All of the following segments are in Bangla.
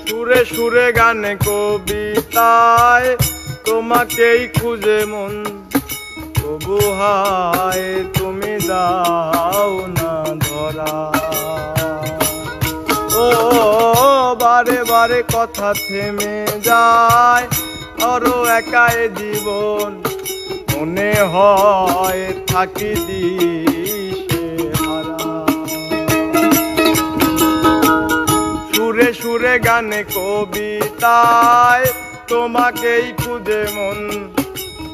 সুরে সুরে গানে কবিতায় তোমাকেই খুঁজে মন, তবু হায় তুমি দাও না ধরা। ও বারে বারে কথা থেমে যায়, আরো একাই জীবন মনে হয় থাকি দিশে হারা। সুরে সুরে গানে কবিতায় তোমাকেই খুঁজে মন,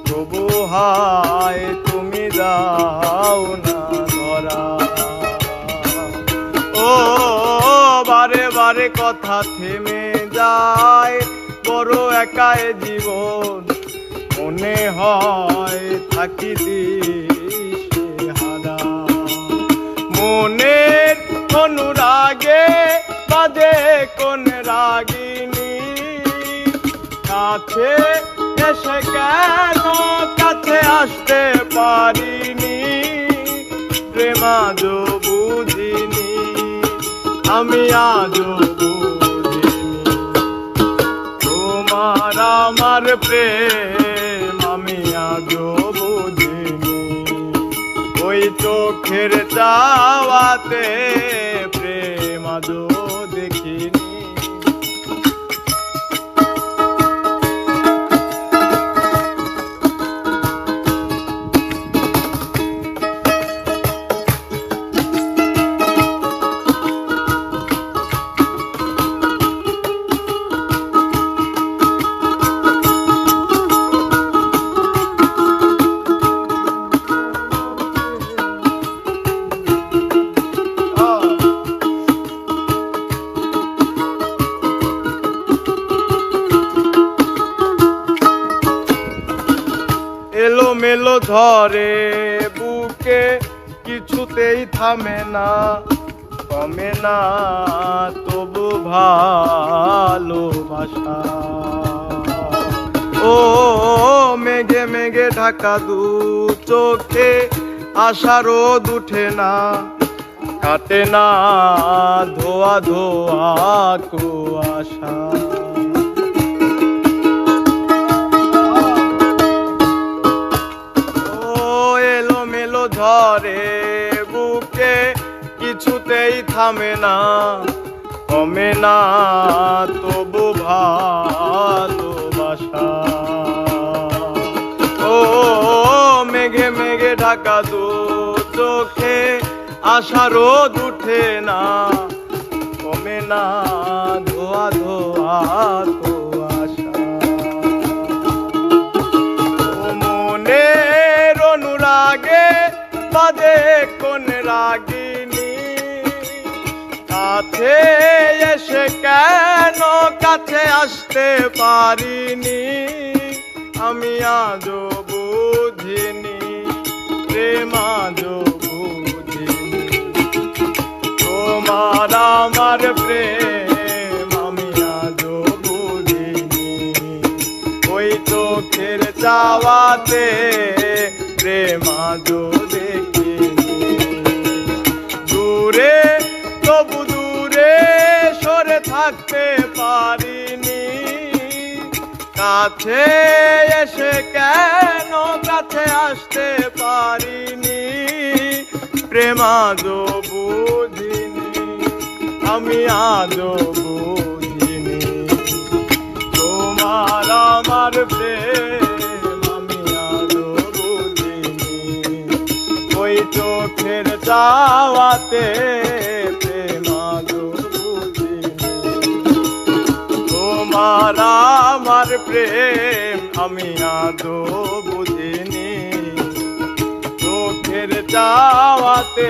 তবু হায় তুমি দাও না ধরা। ও বারে বারে কথা থেমে যায়, বড় একাই জীবন মনে হয় থাকি দিশে হারা। মনের অনুরাগে বাজে কোন রাগিনী, কাছে এসে কেন কাছে আসতে পারিনি। প্রেম আজও বুঝিনি, আমি আজও বুঝিনি, তোমার আমার প্রেম আমি আজও বুঝিনি। ওই চোখের চাওয়াতে প্রেম আজও দেখিনি। এলো মেলো ধরে বুকে, কিছুতেই থামে না কমে না তবু ভালোবাসা। ও মেঘে মেঘে ঢাকা দু চোখে, আশার রোদ উঠে না কাটে না ধোয়া ধোয়া কুয়াশা। ধরে বুকে, কিছুতেই থামে না কমে না তবু ভালোবাসা। ও মেঘে মেঘে ঢাকা দু চোখে, আশার রোদ উঠে না কমে না ধোয়া ধোয়া কুয়াশা। মনের অনুরাগে বাজে কোন রাগিনী, কাছে এসে কেন কাছে আসতে পারিনি। আমি আজও বুঝিনি, প্রেম আজও বুঝিনি, তোমার আমার প্রেম আমি আজও বুঝিনি। ওই চোখের চাওয়াতে প্রেম আজও দেখিনি। দূরে তবু দূরে সরে থাকতে পারিনি, কাছে এসে কেন কাছে আসতে পারিনি। প্রেম আজও বুঝিনি, আমি আজও বুঝিনি, তোমার আমার প্রেম আমি আজও বুঝিনি। ওই চোখের চাওয়াতে প্রেম আজও বুঝিনি, তোমার আমার প্রেম আমি আজও বুঝিনি। চোখের চাওয়াতে